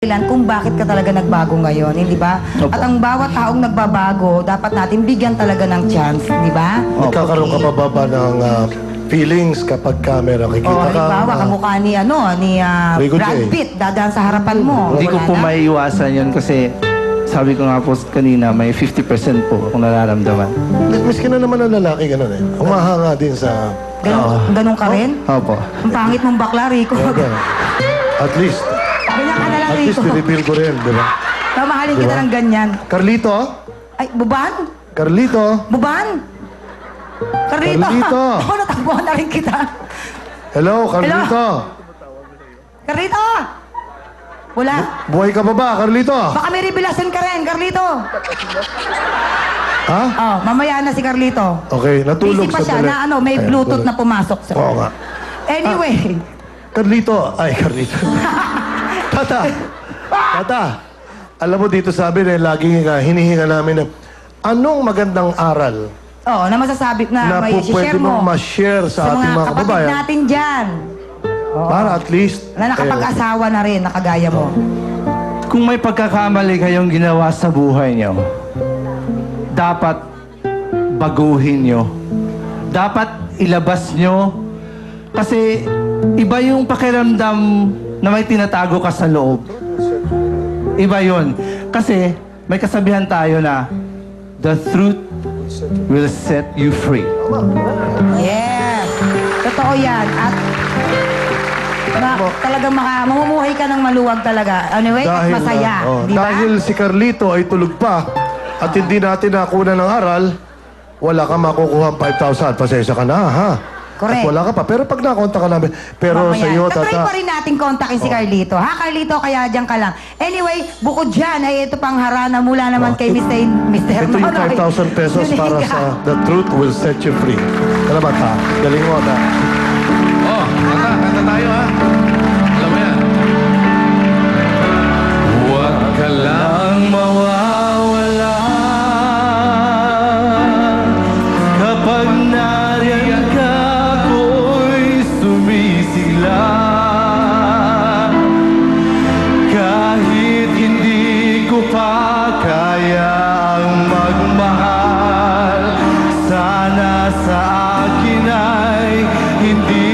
kung bakit ka talaga nagbago ngayon, hindi ba? Opo. At ang bawat taong nagbabago, dapat natin bigyan talaga ng chance, di ba? Nagkakaroon ka pa ba ba ng feelings kapag camera O, kikita ka? halimbawa, kamukha ni, Rico Brad J. Pitt, dadaan sa harapan mo. Hindi ko Wala po na. maiiwasan yun kasi sabi ko nga po kanina, may 50% po akong nararamdaman. Miski na naman ang lalaki, gano'n eh. Humahanga din sa... Ganun ka rin? Opo. Ang pangit mong bakla, Rico. At least, Ganyan ka na lang, at least Rico. pinipil ko rin, di ba? Mamahalin kita Diba? ng ganyan. Carlito? Ay, buban? Carlito? Buban? Carlito! Carlito! Ako, natakbuhan na rin kita. Hello, Carlito? Carlito! Wala. Buhay ka pa ba, Carlito? Baka may revelasyon ka rin, Carlito. Ha? Oh, mamaya na si Carlito. Okay, natulog Busy pa siya sandali. na may Ayan, Bluetooth na tulog. pumasok sa... Oo nga. Anyway, Carlito. Ay, Carlito. Tata. Tata. Alam mo dito sabi na laging hinihinga namin na anong magandang aral oh, na masasabi na, na may po pwede share mo mong ma-share sa ating mga kapatid kababayan natin dyan. para at least Na nakapag-asawa na rin, nakagaya mo. Kung may pagkakamali kayong ginawa sa buhay nyo, dapat baguhin nyo. Dapat ilabas nyo. Kasi iba yung pakiramdam na may tinatago ka sa loob. Iba yun. Kasi may kasabihan tayo na the truth will set you free. Yes. Totoo yan. At talagang mamumuhay ka ng maluwag talaga. Anyway, at masaya. Di ba? Dahil si Carlito ay tulog pa at hindi natin nakuha ng aral, wala kang makukuha 5,000. Pasensya ka na, ha? Correct. At wala ka pa. Pero pag nakonta ka namin, pero Mamaya. sa iyo, Tatry Tata, pa rin natin kontakin si Carlito. Ha, Carlito, kaya dyan ka lang. Anyway, bukod dyan, ay ito pang harana mula naman kay Mr. ito yung 5,000 pesos para sa The Truth Will Set You Free. Salamat, ha? Galing mo, ha? Oh, kanta tayo ha. Alam mo yan. Huwag ka lang mawawala kapag nariyan ka ako'y sumisigla kahit hindi ko pa kaya ang magmahal sana sa akin ay hindi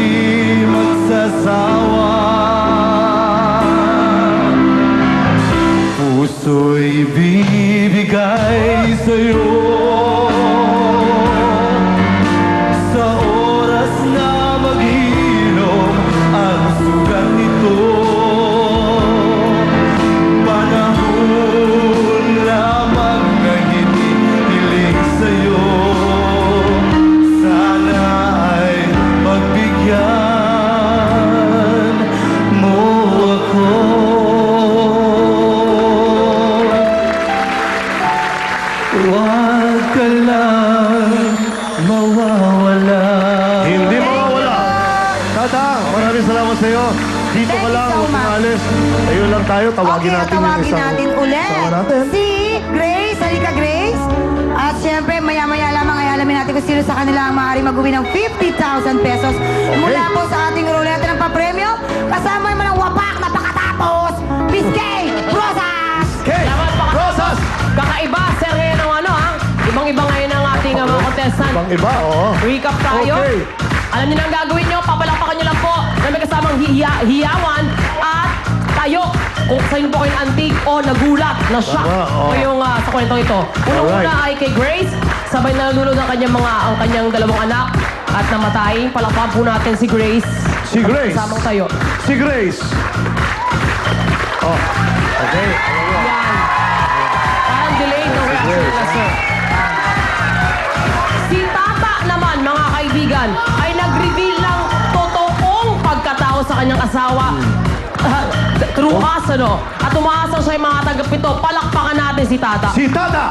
magsasawa puso'y bibigay sa'yo sa oras na maghilom ang sugat nito panahon lamang na hinihiling sa'yo sana ay pagbigyan mo ako. Huwag ka lang mawawala. Hindi mawawala. Tata, maraming salamat sa iyo. Dito ka lang, Thank you so huwag kang much. alis. Ayun lang tayo, tawagin Okay, natin yung tawagin isang... natin ulit. Sama natin. Si Grace. Halika, Grace. At syempre, maya-maya lamang ay alamin natin kung sino sa kanila ang maaaring mag-uwi ng 50,000 pesos mula po sa ating ruleta ng papremyo. Kasama naman ang wapak na pakatapos, Miss Kay Rosas! Okay, Rosas! Kakaiba, sir, ngayon ang ano, ha? Ibang-iba ngayon ang ating mga contestant. Ibang iba, oo. Recap tayo. Okay. Alam niyo na ang gagawin niyo, papalakpakan niyo lang po na may kasamang hiyawan at tayo. Kung sa'yo po kayong antig o nagulat, na shock Tama, oo. ngayong sa kwentong ito. Unang-una Alright. ay kay Grace, sabay na nalulod ang kanyang dalawang anak at namatay. Palakpakan po natin si Grace. Si Grace. Kasamang tayo. Si Grace. Oh, okay. Yan. Parang delayed na reaction Grace. na, sir. Si Tata naman, mga kaibigan, ay nag-reveal ng totoong pagkatao sa kanyang asawa. Through us, ano? At umaasang siya yung mga tagapito. Palakpakan natin si Tata. Si Tata!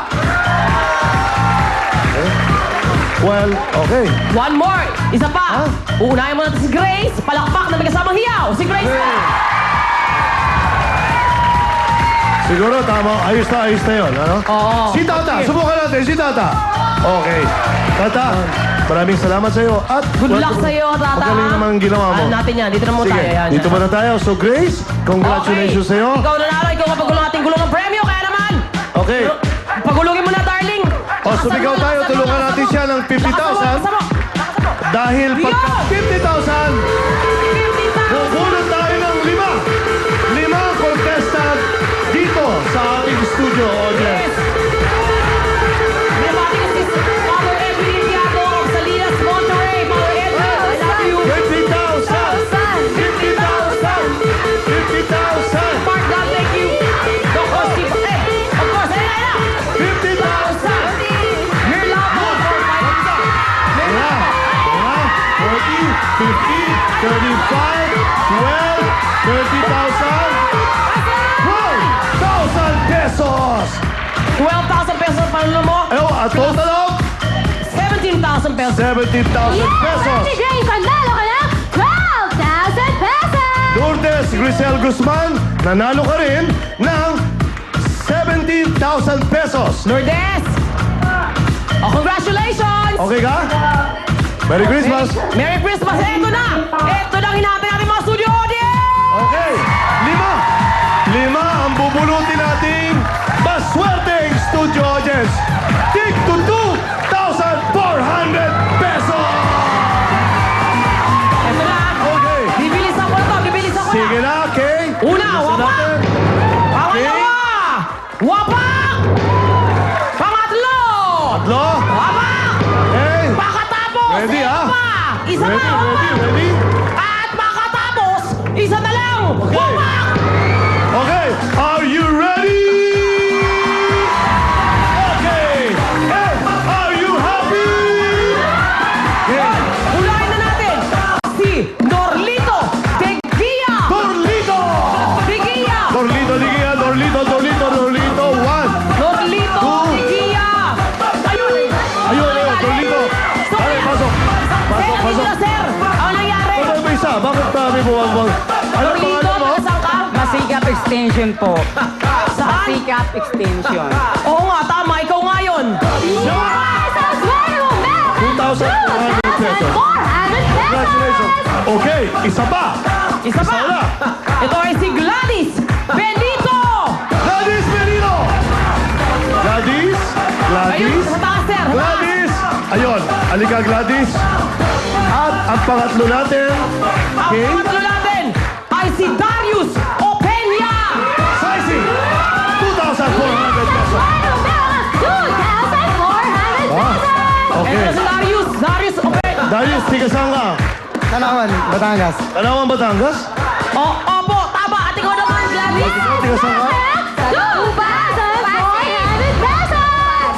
Well, okay. One more. Isa pa. Uunahin mo natin si Grace. Palakpak na may kasamang hiyaw. Si Grace na. Siguro tama. Ayos na yun. Ano? Oo. Si Tata. Subukan natin. Si Tata. Okay. Tata, maraming salamat sa iyo. At Good luck sa iyo, Tata. Magaling naman ang ginawa mo. Ano natin yan? Dito na muna Sige, tayo. Yan, dito yan. muna tayo. So Grace, congratulations sa iyo. Ikaw nanalo, ikaw kapagulong ating gulong ng premyo. Kaya naman, Okay. pagulungin mo na, darling. O, sumigaw tayo. Tulungan natin siya ng 50,000. Dahil pagka 50,000, bubulot tayo ng 5 contestant dito sa ating studio audience. Father Edwin Diago of Salinas, Monterrey. Father Edwin, I love you. 50,000! 50,000! Mark God, thank you. Of course, of course, ayun na. 50,000! Your love, Wala! 40, 50, 35, 12, 30,000, 12,000 pesos! 12,000 pesos ang panulo mo. A total of 17,000 pesos. 17,000 pesos! Grace, panalo ka ng 12,000 pesos! Lourdes Grisel Guzman, nanalo ka rin ng 17,000 pesos. Lourdes! Oh, congratulations! Okay ka? Merry Christmas! Merry Christmas! Eto na! Eto na ang hinapin natin mga studio audience! Okay, 5 ang bubulutin nating maswerteng studio audience. Tig to 2,400 pesos! Eto na! Okay, Bibilisan ko na to! Bibilisan ko na! sige na, Kay. Una, Bilisan wapak! natin. Pangalawa! Wapak! Pangatlo! Tatlo. Wapak! Okay, Pakatapos! Ready, isa ah? pa! Isa ready, pa! ready, Wapak! ready? At pakatapos, isa na lang! Okay. Wapak! Okay, are you ready? Okay, hey, are you happy? Okay, Unahin na natin si Norlito Teguia! Dorlito! Teguia! Dorlito, Ligia, Dorlito, Dorlito, Dorlito, 1. Norlito Two. Teguia! Ayun! Ayun, Dorlito. So, Ay, pasok. Pasok, Sir, pasok. dito na, sir! Ang nangyari? Bakit may isa? Bakit kami buwag-buwag? Ano Norlito, pangalan mo? taga saan ka? Masikap extension po. Saan? Masikap extension. Oo nga, tama. Ikaw nga yun. Yes, ang swerte mo, meron 2,400 pesos. 2,400 Congratulations. pesos! Okay, isa pa. Isa pa. wala. Ito ay si Gladys Benito! Gladys Merino. Gladys? Ayun, Gladys? sa taas, sir. Sa taas. Gladys! Ayun, alika Gladys. At ang pangatlo natin, Ang okay, pangatlo natin ay si Darius Opeña! Saisi, 2,400 pesos. Swerte mo, meron 2,400 Ah, pesos! okay. Ito na si Darius Opeña. Darius, tiga saan ka? Tanawan, Batangas. Kalawang Batangas? Opo, tama. At ikaw naman, Gladys. Tiga saan ka? 2,400 pesos!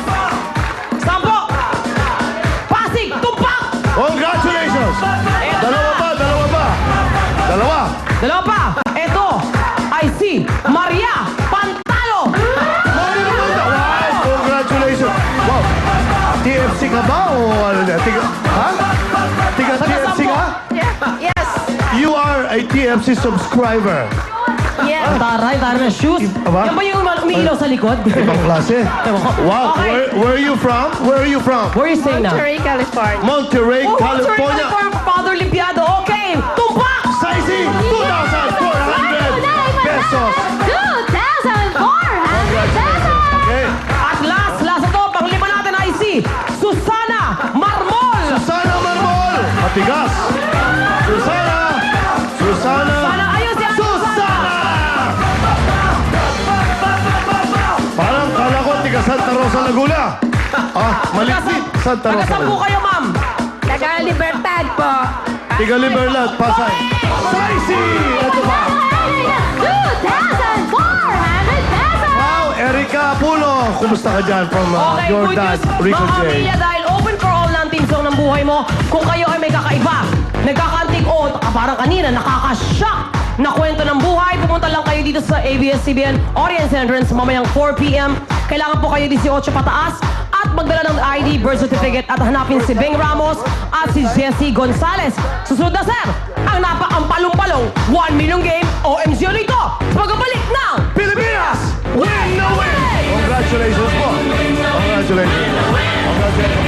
Sampo. Pasig, tumpak. Congratulations! Ito Dalawa na. pa, dalawa pa. Dalawa. Dalawa pa. Ito ay si Maria Pantalo. Mari naman na. Wow, congratulations. Wow. TFC ka ba o ano na? Tiga, ha? Tiga TFC ka? Yes! You are a TFC subscriber. Yes! Taray na shoes. Aba? Yan ba yung umiilaw sa likod? Ibang klase. Ewan ko. Wow, Okay. where are you from? Where are you from? Where are you staying now? California. Monterrey, Oh, California. Father Limpiado. Okay. Tumpak. Saisi, 2,400 pesos. 2,400 pesos! Okay. At last ito, panglima natin ay si Susana Marmol. Susana Marmol. Matigas. Susana. Susana. Sana ayos yan, Susana! Parang kala ko tiga Santa Rosa Laguna. Ah, malikpit. Santa Rosa Taga-sampu Laguna. kayo, ma'am. Taga Libertad po. Tiga Libertad, Pasay. Saisi! Ito pa. 2,400 pesos! Wow, Erika Apulo. Kumusta ka dyan from Okay, your good dad, news. Rico Mga J? pamilya, dahil open for all na ang team song ng buhay mo, kung kayo ay may kakaiba, nagkakantig o parang kanina, nakakashock na kwento ng buhay, pumunta lang kayo dito sa ABS-CBN Audience Entrance mamayang 4 p.m. Kailangan po kayo 18 pataas at magdala ng ID, birth certificate at hanapin si Bing Ramos at si Jessie Gonzalez. Susunod na, sir, ang napakampalong-palong 1 million game OMG ulit ito sa pagbabalik ng Pilipinas! Win na win! Congratulations po. Congratulations. Congratulations. Congratulations.